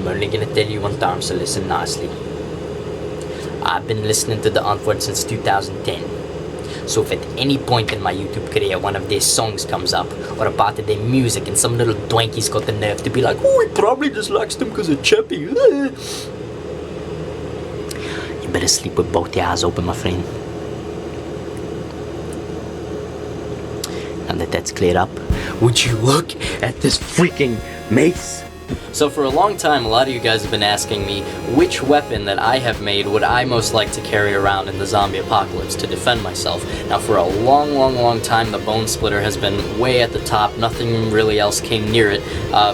I'm only gonna tell you one time, so listen nicely. I've been listening to the Antwoord since 2010. So if at any point in my YouTube career one of their songs comes up, or a part of their music, and some little doinky's got the nerve to be like, oh, he probably just likes them because of Chappie. You better sleep with both your eyes open, my friend. Now that that's cleared up, would you look at this freaking mace? So for a long time, a lot of you guys have been asking me which weapon that I have made would I most like to carry around in the zombie apocalypse to defend myself. Now for a long time, the bone splitter has been way at the top. Nothing really else came near it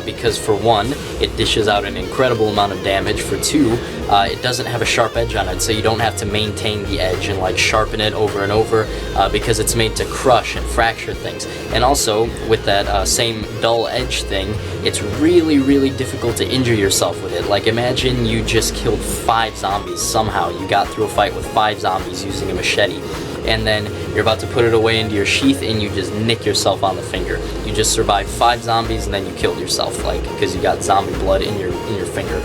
because for one, it dishes out an incredible amount of damage. For two, it doesn't have a sharp edge on it, so you don't have to maintain the edge and like sharpen it over and over because it's made to crush and fracture things. And also with that same dull edge thing, it's really difficult to injure yourself with it. Like imagine you just killed 5 zombies somehow. You got through a fight with 5 zombies using a machete, and then you're about to put it away into your sheath and you just nick yourself on the finger. You just survived 5 zombies and then you killed yourself, like because you got zombie blood in your finger.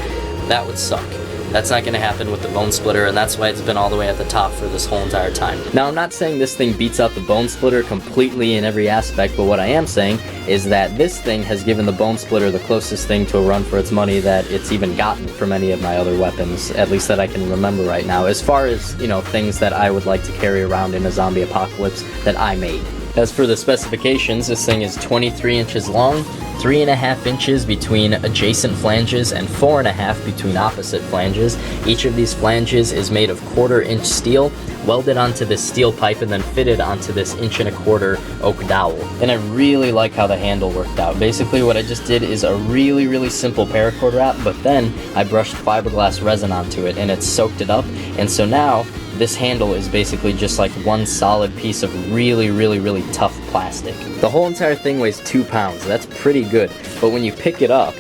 That would suck. That's not going to happen with the bone splitter, and that's why it's been all the way at the top for this whole entire time. Now, I'm not saying this thing beats out the bone splitter completely in every aspect, but what I am saying is that this thing has given the bone splitter the closest thing to a run for its money that it's even gotten from any of my other weapons, at least that I can remember right now, as far as, you know, things that I would like to carry around in a zombie apocalypse that I made. As for the specifications, this thing is 23 inches long, 3.5 inches between adjacent flanges, and 4.5 between opposite flanges. Each of these flanges is made of 1/4 inch steel, welded onto this steel pipe, and then fitted onto this 1.25 inch oak dowel. And I really like how the handle worked out. Basically what I just did is a really simple paracord wrap, but then I brushed fiberglass resin onto it and it soaked it up, and so now this handle is basically just like one solid piece of really tough plastic. The whole entire thing weighs 2 pounds. That's pretty good, but when you pick it up,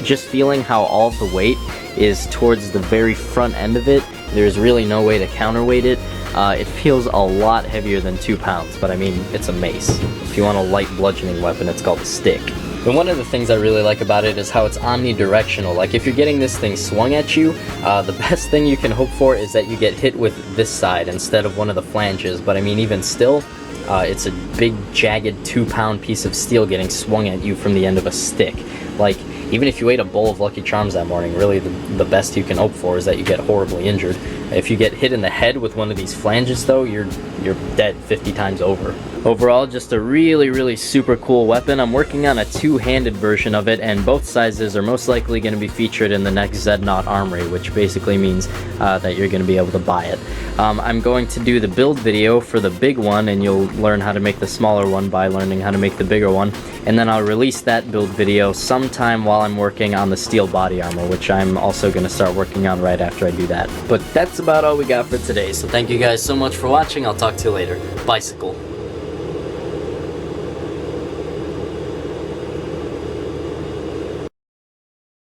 just feeling how all of the weight is towards the very front end of it, there's really no way to counterweight it. It feels a lot heavier than 2 pounds, but I mean, it's a mace. If you want a light bludgeoning weapon, it's called a stick. And one of the things I really like about it is how it's omnidirectional. Like if you're getting this thing swung at you, the best thing you can hope for is that you get hit with this side instead of one of the flanges. But I mean, even still, it's a big jagged 2-pound piece of steel getting swung at you from the end of a stick. Like, even if you ate a bowl of Lucky Charms that morning, really the best you can hope for is that you get horribly injured. If you get hit in the head with one of these flanges though, you're dead 50 times over. Overall, just a really super cool weapon. I'm working on a 2-handed version of it, and both sizes are most likely going to be featured in the next Zednot Armory, which basically means that you're going to be able to buy it. I'm going to do the build video for the big one, and you'll learn how to make the smaller one by learning how to make the bigger one, and then I'll release that build video sometime while I'm working on the steel body armor, which I'm also going to start working on right after I do that. But that's about all we got for today, so thank you guys so much for watching. I'll talk to you later. Bicycle.